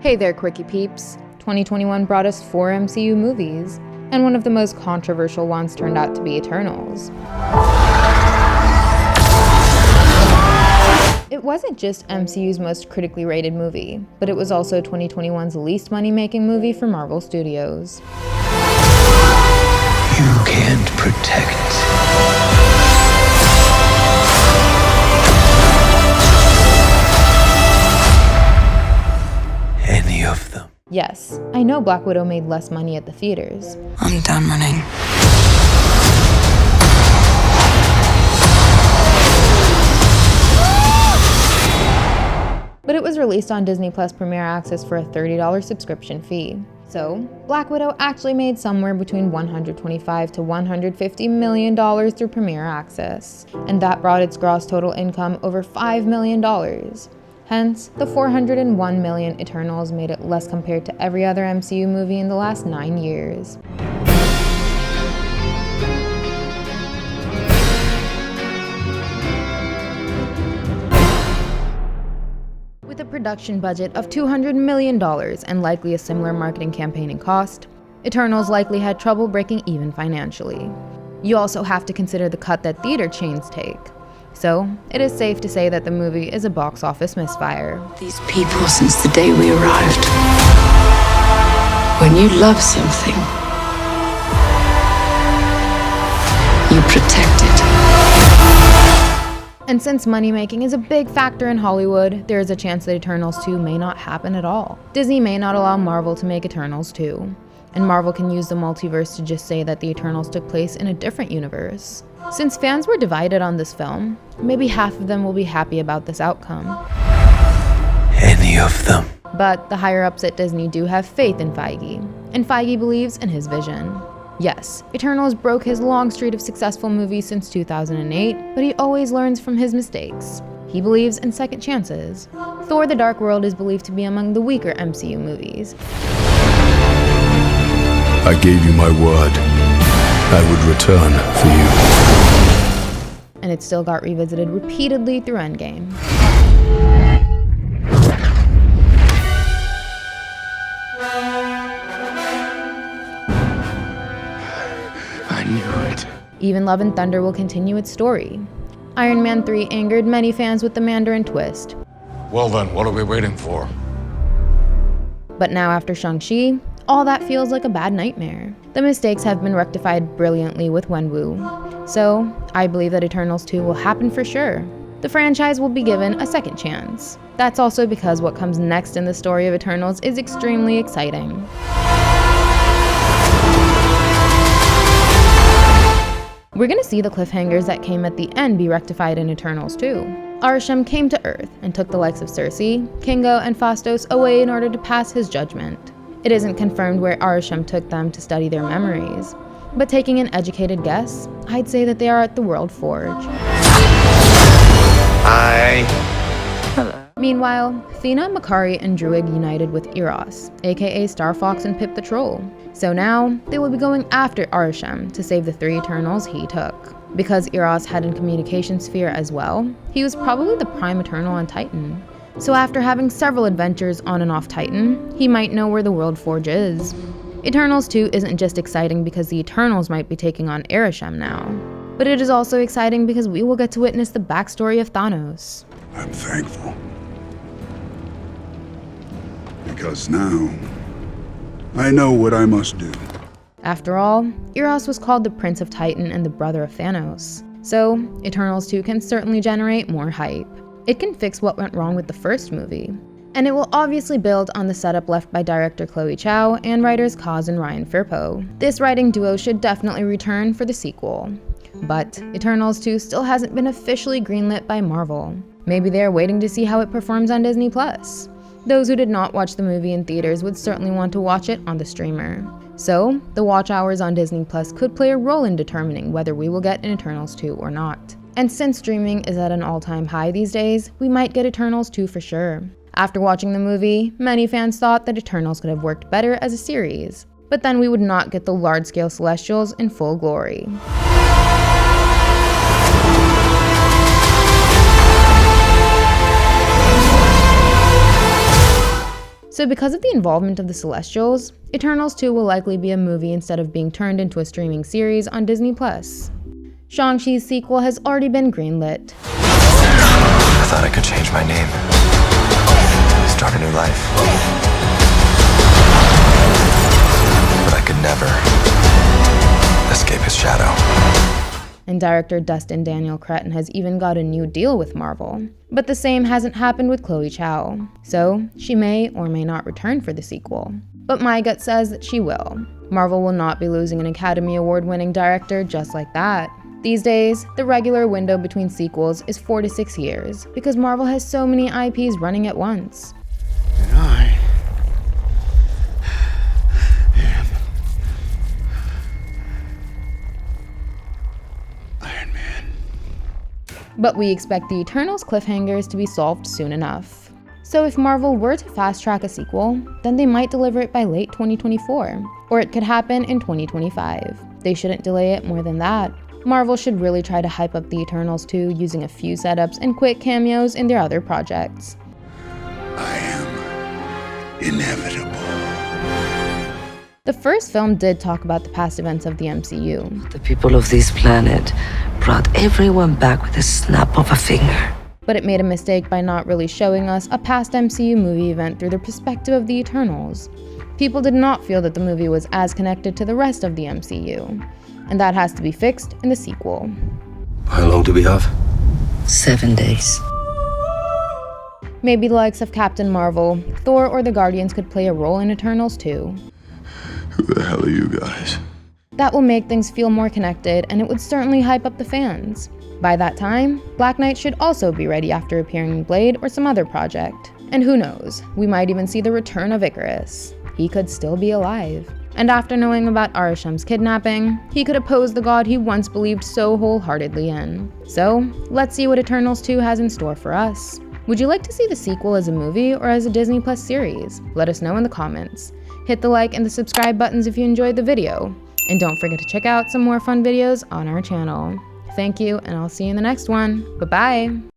Hey there, Quickie Peeps. 2021 brought us 4 MCU movies, and one of the most controversial ones turned out to be Eternals. It wasn't just MCU's most critically rated movie, but it was also 2021's least money-making movie for Marvel Studios. You can't protect any of them. Yes, I know Black Widow made less money at the theaters. I'm done running. But it was released on Disney Plus Premier Access for a $30 subscription fee. So, Black Widow actually made somewhere between $125 to $150 million through Premier Access, and that brought its gross total income over $5 million. Hence, the $401 million Eternals made it less compared to every other MCU movie in the last 9 years. With a production budget of $200 million and likely a similar marketing campaign and cost, Eternals likely had trouble breaking even financially. You also have to consider the cut that theater chains take. So, it is safe to say that the movie is a box office misfire. These people since the day we arrived. When you love something, you protect it. And since money-making is a big factor in Hollywood, there is a chance that Eternals 2 may not happen at all. Disney may not allow Marvel to make Eternals 2, and Marvel can use the multiverse to just say that the Eternals took place in a different universe. Since fans were divided on this film, maybe half of them will be happy about this outcome. Any of them. But the higher-ups at Disney do have faith in Feige, and Feige believes in his vision. Yes, Eternals broke his long streak of successful movies since 2008, but he always learns from his mistakes. He believes in second chances. Thor: The Dark World is believed to be among the weaker MCU movies. I gave you my word. I would return for you. And it still got revisited repeatedly through Endgame. I knew it. Even Love and Thunder will continue its story. Iron Man 3 angered many fans with the Mandarin twist. Well then, what are we waiting for? But now after Shang-Chi, all that feels like a bad nightmare. The mistakes have been rectified brilliantly with Wenwu. So, I believe that Eternals 2 will happen for sure. The franchise will be given a second chance. That's also because what comes next in the story of Eternals is extremely exciting. We're gonna see the cliffhangers that came at the end be rectified in Eternals 2. Arishem came to Earth and took the likes of Cersei, Kingo, and Phastos away in order to pass his judgment. It isn't confirmed where Arishem took them to study their memories, but taking an educated guess, I'd say that they are at the World Forge. Hello. Meanwhile, Thena, Makari, and Druig united with Eros, aka Star Fox and Pip the Troll. So now, they will be going after Arishem to save the 3 Eternals he took. Because Eros had a communication sphere as well, he was probably the prime Eternal on Titan. So after having several adventures on and off Titan, he might know where the World Forge is. Eternals 2 isn't just exciting because the Eternals might be taking on Arishem now, but it is also exciting because we will get to witness the backstory of Thanos. I'm thankful. Because now, I know what I must do. After all, Eros was called the Prince of Titan and the brother of Thanos, so Eternals 2 can certainly generate more hype. It can fix what went wrong with the first movie, and it will obviously build on the setup left by director Chloe Zhao and writers Kaz and Ryan Firpo. This writing duo should definitely return for the sequel. But Eternals 2 still hasn't been officially greenlit by Marvel. Maybe they are waiting to see how it performs on Disney+. Those who did not watch the movie in theaters would certainly want to watch it on the streamer. So, the watch hours on Disney+ could play a role in determining whether we will get an Eternals 2 or not. And since streaming is at an all-time high these days, we might get Eternals 2 for sure. After watching the movie, many fans thought that Eternals could have worked better as a series, but then we would not get the large-scale Celestials in full glory. So because of the involvement of the Celestials, Eternals 2 will likely be a movie instead of being turned into a streaming series on Disney+. Shang-Chi's sequel has already been greenlit. I thought I could change my name. Start a new life. But I could never escape his shadow. And director Dustin Daniel Cretton has even got a new deal with Marvel. But the same hasn't happened with Chloe Zhao, so she may or may not return for the sequel. But my gut says that she will. Marvel will not be losing an Academy Award-winning director just like that. These days, the regular window between sequels is 4 to 6 years, because Marvel has so many IPs running at once. And I am Iron Man. But we expect the Eternals cliffhangers to be solved soon enough. So if Marvel were to fast-track a sequel, then they might deliver it by late 2024, or it could happen in 2025. They shouldn't delay it more than that. Marvel should really try to hype up the Eternals too, using a few setups and quick cameos in their other projects. I am inevitable. The first film did talk about the past events of the MCU, The people of this planet brought everyone back with a snap of a finger. but it made a mistake by not really showing us a past MCU movie event through the perspective of the Eternals. People did not feel that the movie was as connected to the rest of the MCU, and that has to be fixed in the sequel. How long do we have? 7 days. Maybe the likes of Captain Marvel, Thor, or the Guardians could play a role in Eternals too. Who the hell are you guys? That will make things feel more connected, and it would certainly hype up the fans. By that time, Black Knight should also be ready after appearing in Blade or some other project. And who knows, we might even see the return of Ikaris. He could still be alive. And after knowing about Arisham's kidnapping, he could oppose the god he once believed so wholeheartedly in. So, let's see what Eternals 2 has in store for us. Would you like to see the sequel as a movie or as a Disney Plus series? Let us know in the comments. Hit the like and the subscribe buttons if you enjoyed the video. And don't forget to check out some more fun videos on our channel. Thank you, and I'll see you in the next one. Bye-bye!